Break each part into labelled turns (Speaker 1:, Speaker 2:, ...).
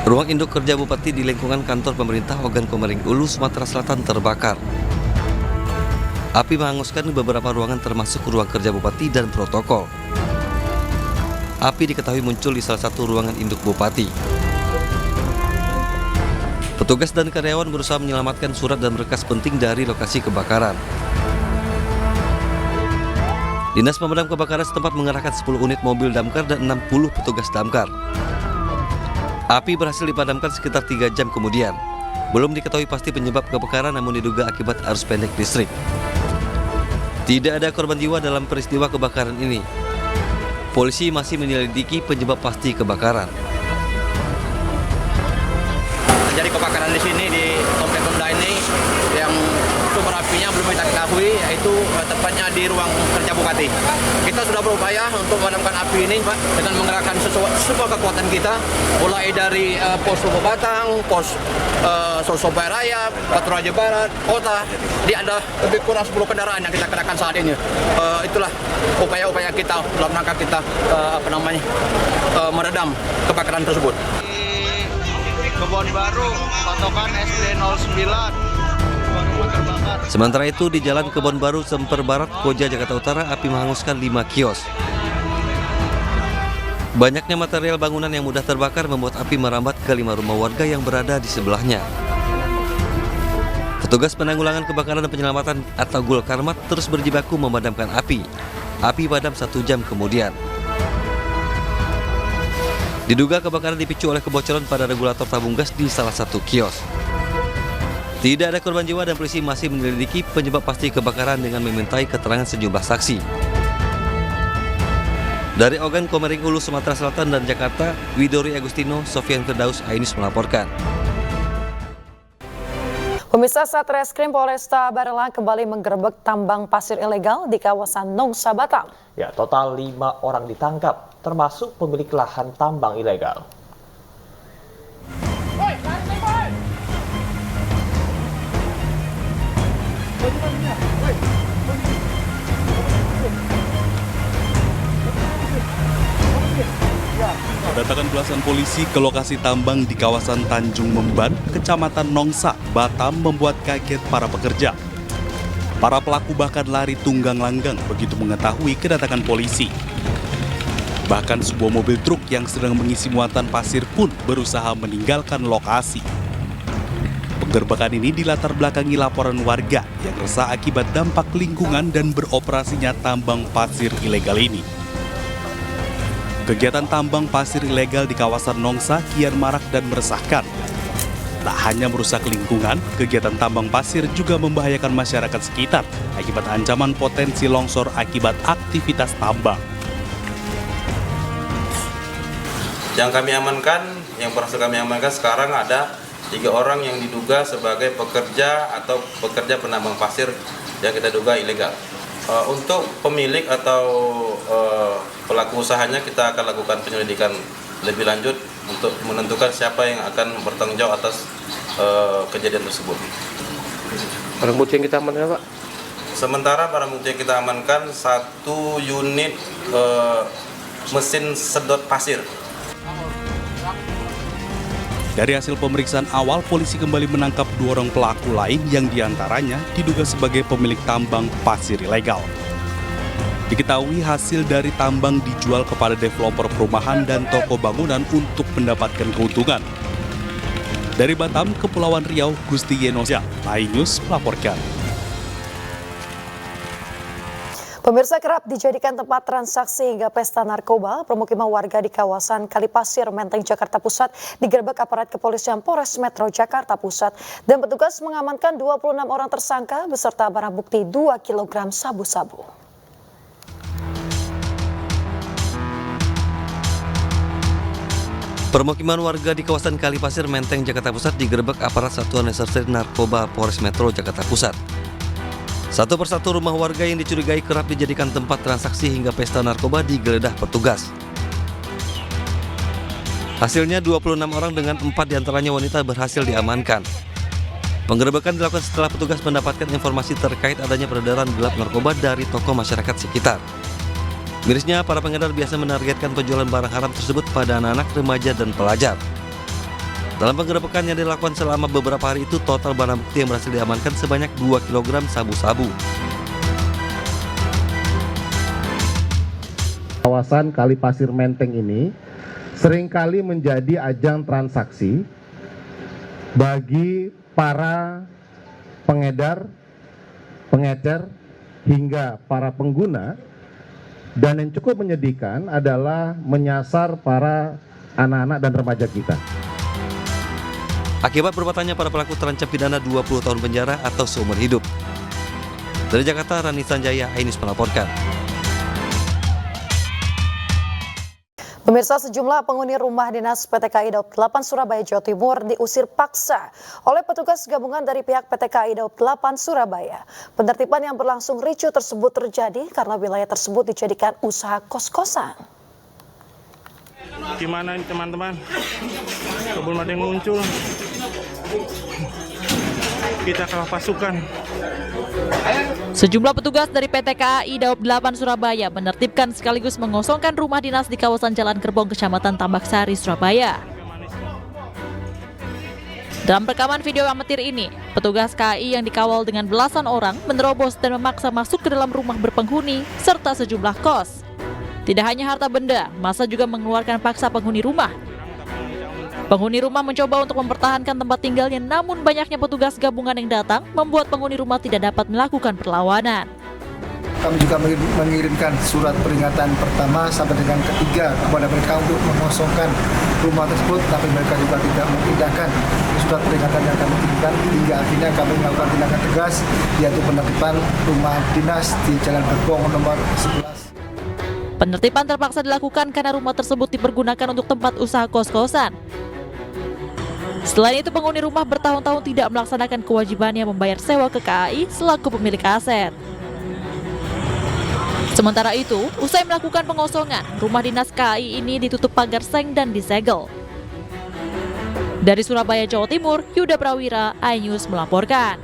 Speaker 1: Ruang induk kerja Bupati di lingkungan kantor pemerintah Ogan Komering Ulu, Sumatera Selatan terbakar. Api menghanguskan beberapa ruangan termasuk ruang kerja Bupati dan protokol. Api diketahui muncul di salah satu ruangan induk Bupati. Petugas dan karyawan berusaha menyelamatkan surat dan berkas penting dari lokasi kebakaran. Dinas Pemadam Kebakaran setempat mengerahkan 10 unit mobil damkar dan 60 petugas damkar. Api berhasil dipadamkan sekitar 3 jam kemudian. Belum diketahui pasti penyebab kebakaran, namun diduga akibat arus pendek listrik. Tidak ada korban jiwa dalam peristiwa kebakaran ini. Polisi masih menyelidiki penyebab pasti kebakaran.
Speaker 2: Jadi kebakaran di sini di Komplek Pemda ini yang sumber apinya belum kita ketahui, yaitu tepatnya di ruang kerja Bupati. Kita sudah berupaya untuk memadamkan api ini, Pak, dengan mengerahkan semua kekuatan kita, mulai dari pos Batang, pos Sosobai Raya, Patroli Barat, Kota. Dia ada lebih kurang 10 kendaraan yang kita kerahkan saat ini. Itulah upaya-upaya kita dalam rangka kita meredam kebakaran tersebut.
Speaker 3: Kebon Baru, patokan SD 09.
Speaker 1: Sementara itu di Jalan Kebon Baru, Semper Barat, Koja, Jakarta Utara, api menghanguskan 5 kios. Banyaknya material bangunan yang mudah terbakar membuat api merambat ke 5 rumah warga yang berada di sebelahnya. Petugas penanggulangan kebakaran dan penyelamatan atau Gulkarmat terus berjibaku memadamkan api. Api padam 1 jam kemudian. Diduga kebakaran dipicu oleh kebocoran pada regulator tabung gas di salah satu kios. Tidak ada korban jiwa dan polisi masih menyelidiki penyebab pasti kebakaran dengan memintai keterangan sejumlah saksi. Dari Ogan Komering Ulu, Sumatera Selatan dan Jakarta, Widori Agustino, Sofian Firdaus, Ainus melaporkan.
Speaker 4: Pemirsa, Satreskrim Polresta Barelang kembali menggerebek tambang pasir ilegal di kawasan Nongsa, Batam.
Speaker 5: Ya, total 5 orang ditangkap, termasuk pemilik lahan tambang ilegal.
Speaker 6: Kedatangan belasan polisi ke lokasi tambang di kawasan Tanjung Memban, Kecamatan Nongsa, Batam membuat kaget para pekerja. Para pelaku bahkan lari tunggang langgang begitu mengetahui kedatangan polisi. Bahkan sebuah mobil truk yang sedang mengisi muatan pasir pun berusaha meninggalkan lokasi. Penggerbekan ini dilatar belakangi laporan warga yang resah akibat dampak lingkungan dan beroperasinya tambang pasir ilegal ini. Kegiatan tambang pasir ilegal di kawasan Nongsa kian marak dan meresahkan. Tak hanya merusak lingkungan, kegiatan tambang pasir juga membahayakan masyarakat sekitar akibat ancaman potensi longsor akibat aktivitas tambang.
Speaker 7: Yang berhasil kami amankan sekarang ada 3 orang yang diduga sebagai pekerja atau pekerja penambang pasir yang kita duga ilegal. Untuk pemilik atau pelaku usahanya kita akan lakukan penyelidikan lebih lanjut untuk menentukan siapa yang akan bertanggung jawab atas kejadian tersebut.
Speaker 5: Barang bukti yang kita amankan, Pak?
Speaker 7: Sementara barang bukti yang kita amankan 1 unit mesin sedot pasir.
Speaker 6: Dari hasil pemeriksaan awal, polisi kembali menangkap 2 orang pelaku lain yang diantaranya diduga sebagai pemilik tambang pasir ilegal. Diketahui hasil dari tambang dijual kepada developer perumahan dan toko bangunan untuk mendapatkan keuntungan. Dari Batam, Kepulauan Riau, Gusti Yenosya, Ainus melaporkan.
Speaker 4: Pemirsa, kerap dijadikan tempat transaksi hingga pesta narkoba, permukiman warga di kawasan Kalipasir, Menteng, Jakarta Pusat digerebek aparat kepolisian Polres Metro Jakarta Pusat dan petugas mengamankan 26 orang tersangka beserta barang bukti 2 kg sabu-sabu.
Speaker 1: Permukiman warga di kawasan Kalipasir, Menteng, Jakarta Pusat digerebek aparat Satuan Reserse Narkoba Polres Metro Jakarta Pusat. Satu persatu rumah warga yang dicurigai kerap dijadikan tempat transaksi hingga pesta narkoba digeledah petugas. Hasilnya 26 orang dengan 4 diantaranya wanita berhasil diamankan. Penggerebekan dilakukan setelah petugas mendapatkan informasi terkait adanya peredaran gelap narkoba dari toko masyarakat sekitar. Mirisnya, para pengedar biasa menargetkan penjualan barang haram tersebut pada anak-anak, remaja, dan pelajar. Dalam penggerebekan yang dilakukan selama beberapa hari itu, total barang bukti yang berhasil diamankan sebanyak 2 kg sabu-sabu.
Speaker 8: Kawasan Kalipasir Menteng ini seringkali menjadi ajang transaksi bagi para pengedar, pengecer, hingga para pengguna, dan yang cukup menyedihkan adalah menyasar para anak-anak dan remaja kita.
Speaker 1: Akibat perbuatannya, para pelaku terancam pidana 20 tahun penjara atau seumur hidup. Dari Jakarta, Rani Sanjaya, Ainus melaporkan.
Speaker 4: Pemirsa, sejumlah penghuni rumah dinas PT KAI Daob 8 Surabaya, Jawa Timur diusir paksa oleh petugas gabungan dari pihak PT KAI Daob 8 Surabaya. Penertiban yang berlangsung ricuh tersebut terjadi karena wilayah tersebut dijadikan usaha kos-kosan.
Speaker 9: Gimana ini teman-teman? Belum ada yang muncul. Kita kalah pasukan.
Speaker 10: Sejumlah petugas dari PT KAI Daob 8 Surabaya menertibkan sekaligus mengosongkan rumah dinas di kawasan Jalan Gerbong, Kecamatan Tambak Sari, Surabaya. Dalam rekaman video amatir ini, petugas KAI yang dikawal dengan belasan orang menerobos dan memaksa masuk ke dalam rumah berpenghuni serta sejumlah kos. Tidak hanya harta benda, massa juga mengeluarkan paksa penghuni rumah. Penghuni rumah mencoba untuk mempertahankan tempat tinggalnya, namun banyaknya petugas gabungan yang datang membuat penghuni rumah tidak dapat melakukan perlawanan.
Speaker 11: Kami juga mengirimkan surat peringatan pertama sampai dengan ketiga kepada mereka untuk mengosongkan rumah tersebut, tapi mereka juga tidak memindahkan surat peringatan yang kami kirimkan, hingga akhirnya kami melakukan tindakan tegas, yaitu penertiban rumah dinas di Jalan Gerbong nomor 11.
Speaker 10: Penertiban terpaksa dilakukan karena rumah tersebut dipergunakan untuk tempat usaha kos-kosan. Selain itu, penghuni rumah bertahun-tahun tidak melaksanakan kewajibannya membayar sewa ke KAI selaku pemilik aset. Sementara itu, usai melakukan pengosongan, rumah dinas KAI ini ditutup pagar seng dan disegel. Dari Surabaya, Jawa Timur, Yuda Prawira, iNews melaporkan.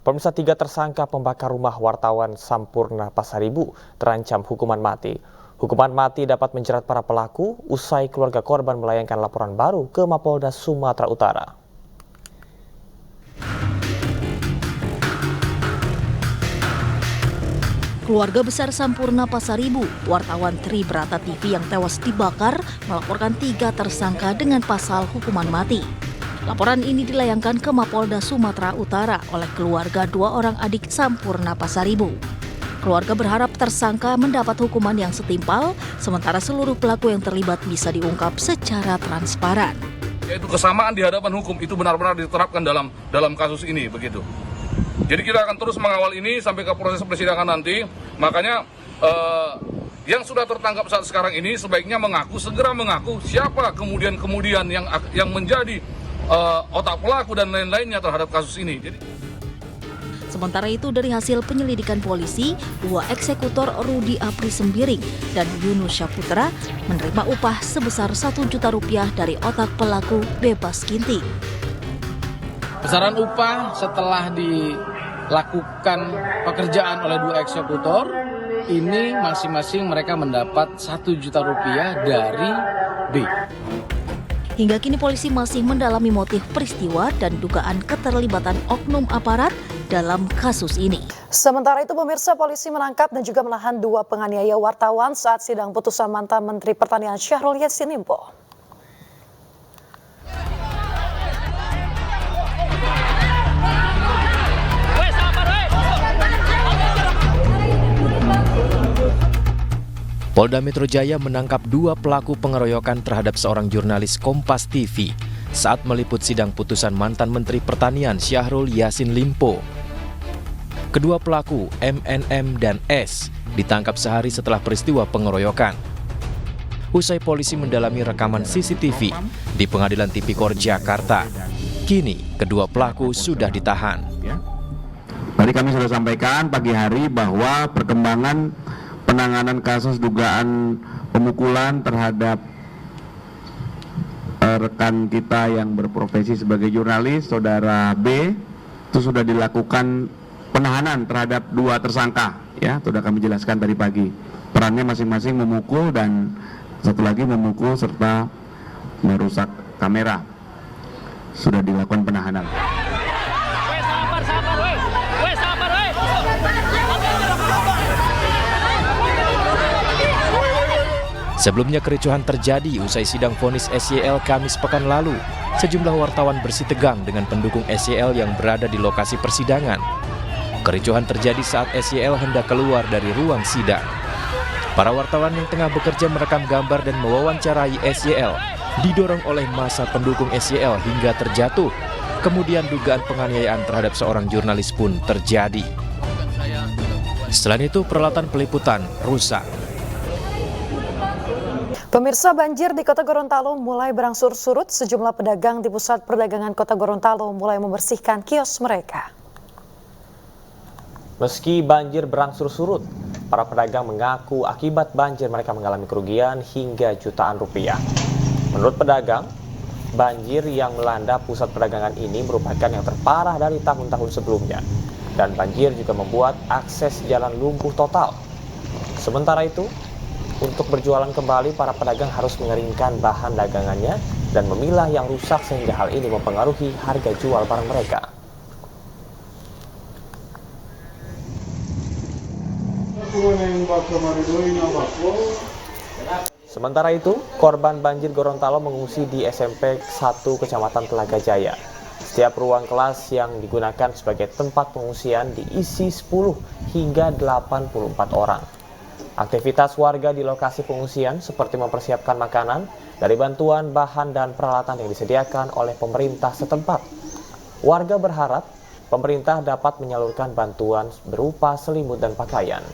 Speaker 5: Pemirsa, 3 tersangka pembakar rumah wartawan Sampurna Pasaribu terancam hukuman mati. Hukuman mati dapat menjerat para pelaku usai keluarga korban melayangkan laporan baru ke Mapolda Sumatera Utara.
Speaker 12: Keluarga besar Sampurna Pasaribu, wartawan Tri Brata TV yang tewas dibakar, melaporkan 3 tersangka dengan pasal hukuman mati. Laporan ini dilayangkan ke Mapolda Sumatera Utara oleh keluarga 2 orang adik Sampurna Pasaribu. Keluarga berharap tersangka mendapat hukuman yang setimpal, sementara seluruh pelaku yang terlibat bisa diungkap secara transparan.
Speaker 13: Yaitu kesamaan di hadapan hukum itu benar-benar diterapkan dalam kasus ini, begitu. Jadi kita akan terus mengawal ini sampai ke proses persidangan nanti. Makanya yang sudah tertangkap saat sekarang ini sebaiknya segera mengaku siapa kemudian yang menjadi otak pelaku dan lain-lainnya terhadap kasus ini.
Speaker 12: Sementara itu, dari hasil penyelidikan polisi, 2 eksekutor Rudi Apri Sembiring dan Yunus Syaputra menerima upah sebesar Rp1 juta dari otak pelaku bebas kinti.
Speaker 14: Besaran upah setelah dilakukan pekerjaan oleh 2 eksekutor, ini masing-masing mereka mendapat Rp1 juta dari B.
Speaker 12: Hingga kini polisi masih mendalami motif peristiwa dan dugaan keterlibatan oknum aparat dalam kasus ini.
Speaker 4: Sementara itu, pemirsa, polisi menangkap dan juga menahan 2 penganiaya wartawan saat sidang putusan mantan Menteri Pertanian Syahrul Yassin Limpo.
Speaker 15: Polda Metro Jaya menangkap 2 pelaku pengeroyokan terhadap seorang jurnalis Kompas TV saat meliput sidang putusan mantan Menteri Pertanian Syahrul Yassin Limpo. Kedua pelaku, MNM dan S, ditangkap sehari setelah peristiwa pengeroyokan. Usai polisi mendalami rekaman CCTV di Pengadilan Tipikor Jakarta, kini kedua pelaku sudah ditahan.
Speaker 16: Tadi kami sudah sampaikan pagi hari bahwa perkembangan penanganan kasus dugaan pemukulan terhadap rekan kita yang berprofesi sebagai jurnalis, saudara B, itu sudah dilakukan penahanan terhadap 2 tersangka, ya, sudah kami jelaskan tadi pagi. Perannya masing-masing memukul dan satu lagi memukul serta merusak kamera. Sudah dilakukan penahanan.
Speaker 15: Sebelumnya kericuhan terjadi usai sidang vonis SYL Kamis pekan lalu. Sejumlah wartawan bersitegang dengan pendukung SYL yang berada di lokasi persidangan. Kericuhan terjadi saat SYL hendak keluar dari ruang sidang. Para wartawan yang tengah bekerja merekam gambar dan mewawancarai SYL didorong oleh massa pendukung SYL hingga terjatuh. Kemudian dugaan penganiayaan terhadap seorang jurnalis pun terjadi. Selain itu, peralatan peliputan rusak.
Speaker 4: Pemirsa, banjir di Kota Gorontalo mulai berangsur surut. Sejumlah pedagang di pusat perdagangan Kota Gorontalo mulai membersihkan kios mereka.
Speaker 5: Meski banjir berangsur surut, para pedagang mengaku akibat banjir mereka mengalami kerugian hingga jutaan rupiah. Menurut pedagang, banjir yang melanda pusat perdagangan ini merupakan yang terparah dari tahun-tahun sebelumnya. Dan banjir juga membuat akses jalan lumpuh total. Sementara itu, untuk berjualan kembali, para pedagang harus mengeringkan bahan dagangannya dan memilah yang rusak sehingga hal ini mempengaruhi harga jual barang mereka. Sementara itu, korban banjir Gorontalo mengungsi di SMP 1 Kecamatan Telaga Jaya. Setiap ruang kelas yang digunakan sebagai tempat pengungsian diisi 10 hingga 84 orang. Aktivitas warga di lokasi pengungsian seperti mempersiapkan makanan dari bantuan bahan dan peralatan yang disediakan oleh pemerintah setempat. Warga berharap pemerintah dapat menyalurkan bantuan berupa selimut dan pakaian.